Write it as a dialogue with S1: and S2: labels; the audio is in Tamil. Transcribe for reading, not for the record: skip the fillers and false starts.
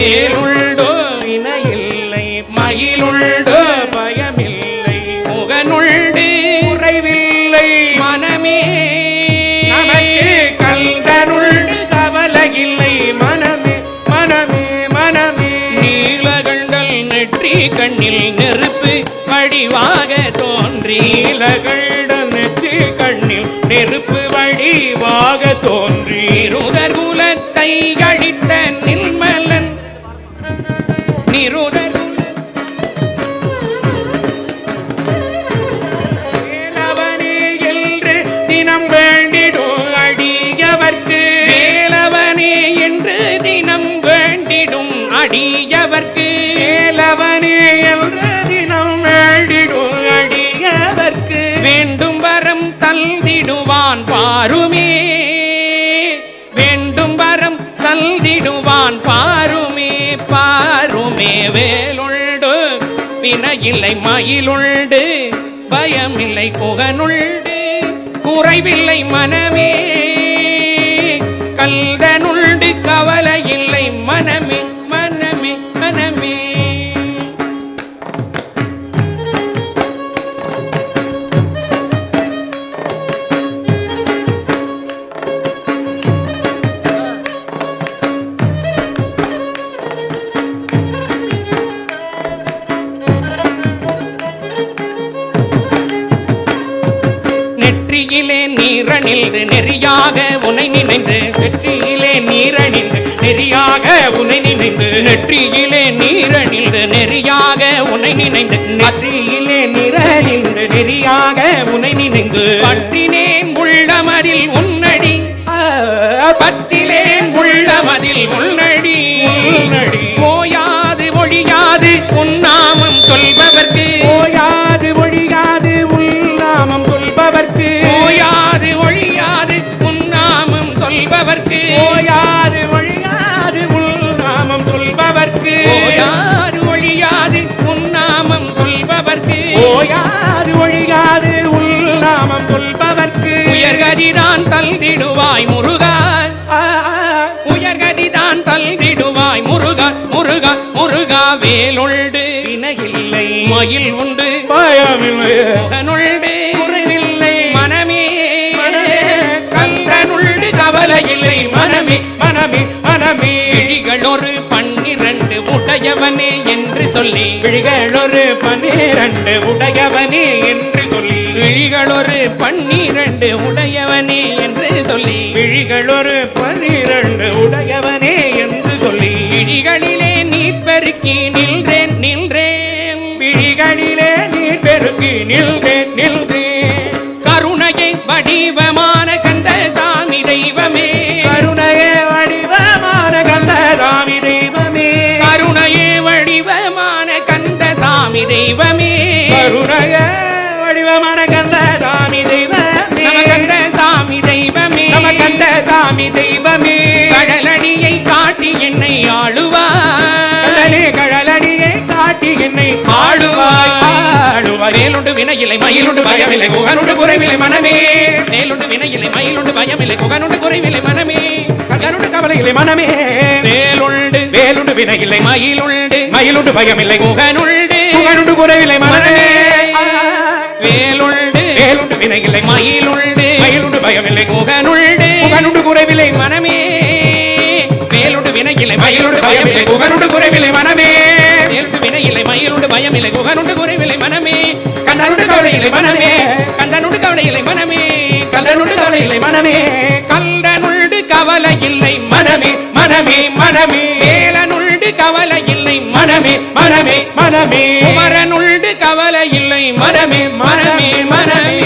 S1: வேலுண்டோ இணையில்லை மயிலுண்டோ பயமில்லை முகனுண்டு குறைவில்லை மனமே நமக்கு கல்தனுண்டு கவலையில்லை மனமே மனமே மனமே நீலகண்டல் நெற்றி கண்ணில் நெருப்பு வடிவாக தோன்றி நீலகண்டல் நெற்றி கண்ணில் நெருப்பு வடிவாக தோன்றி இருதர் குலத்தை அழித்த நிர்மலன் நிருதர் வேலவனே என்று தினம் வேண்டிடும் அடியவர்க்கு வேலவனே என்று தினம் வேண்டிடும் அடியவர்க்கு வேலவனே என்று தினம் வேண்டிடும் அடியவர்க்கு வேண்டும் வரம் தந்திடுவான் பாருமே வேண்டும் வரம் தந்திடுவான் பாருமே பாருமே வேலுண்டு வினையில்லை மயிலுண்டு பயமில்லை புகனுண்டு குறைவில்லை மனமே கல்தனுண்டு கவலையில்லை மனமே மனமே மனமே நெற்றியிலே நீரணிந்து நெறியாக உனை நினைந்து நெற்றியிலே நீரணிந்து நெறியாக உனை நினைந்து நெற்றியிலே நீரணிந்து நெறியாக உனை நினைந்து நெற்றியிலே நீரணிந்து நெறியாக உனை நினைந்து பற்றினேன் உள்ளமதில் உன்னடி பற்றிலேன் உள்ளமதில் உன்னடி உன்னடி ஓயாது ஒழியாது உன்னாமம் சொல்பவர்க்கு ஓயாது ஒழியாது உன்னாமம் சொல்பவர்க்கு ஓயாது ஒழியாது உன்னாமம் சொல்பவர்க்கு ஓயாது ஒழியாது உன்னாமம் சொல்பவர்க்கு ஓயாது ஒழியாது உன்னாமம் சொல்பவர்க்கு ஓயாது ஒழியாது உன்னாமம் சொல்பவர்க்கு உயர்கதிதான் தல்திடுவாய் முருகா உயர்கதிதான் தல்திடுவாய் முருகா முருகா முருகா வேலுண்டு வினையில்லை மயில் உண்டு பயமில்லை முகனுண்டு குறைவில்லை மனமே கல்தனுண்டு கவலையில்லை மனமே மனமே மனமே விழிகள் ஒரு 12 உடையவனே என்று சொல்லி விழிகள் ஒரு 12 உடையவனே என்று சொல்லி விழிகள் ஒரு 12 உடையவனே என்று சொல்லி விழிகள் ஒரு 12 உடையவனே என்று சொல்லி விழிகளிலே நீர் பெருக்கி நின்றேன் நின்றேன் விழிகளிலே நீர் பெருக்கி நின்றேன் நின்றேன் கருணையை வடிவமான கந்தசாமி தெய்வமே கருணையே வடிவமான கந்தசாமி தெய்வமே கருணையே வடிவமான கந்தசாமி தெய்வமே கருணையே வடிவமான கந்தசாமி தெய்வமே நம கந்தசாமி தெய்வமே நம கந்தசாமி தெய்வமே கடலடியை காட்டி என்னை ஆளுவாய் கடலடியை காட்டி என்னை ஆளுவாய் ஆளுவாய் வேலுண்டு வினையில்லை மயிலுண்டு பயமில்லை புகனுண்டு குறைவில்லை மனமே வேலுண்டு வினையில்லை மயிலுண்டு பயமில்லை புகனுண்டு குறைவில்லை மனமே ககனுண்டு கவலையில்லை மனமே வேலுண்டு வேலுண்டு வினையில்லை மயிலுண்டு மயிலுண்டு பயமில்லை புகனுண்டு புகனுண்டு குறைவில்லை மனமே வேலுண்டு வேலுண்டு வினையில்லை மயிலுண்டு மயிலுண்டு பயமில்லை புகனுண்டு புகனுண்டு குறைவில்லை மனமே வேலுண்டு வினையில்லை மயிலுண்டு பயமில்லை புகனுண்டு குறைவில்லை மனமே வேலுண்டு வினையில்லை மயிலுண்டு பயமில்லை புகனுண்டு குறைவில்லை மனமே கந்தனுண்டு கவலையில்லை மனமே கந்தனுண்டு கவலையில்லை மனமே கந்தனுண்டு கவலையில்லை மனமே கந்தனுண்டு கவலையில்லை மனமே மனமே மனமே வேலனுண்டு கவலையில்லை மனமே மனமே மனமே குமரனுண்டு கவலையில்லை மனமே மனமே மனமே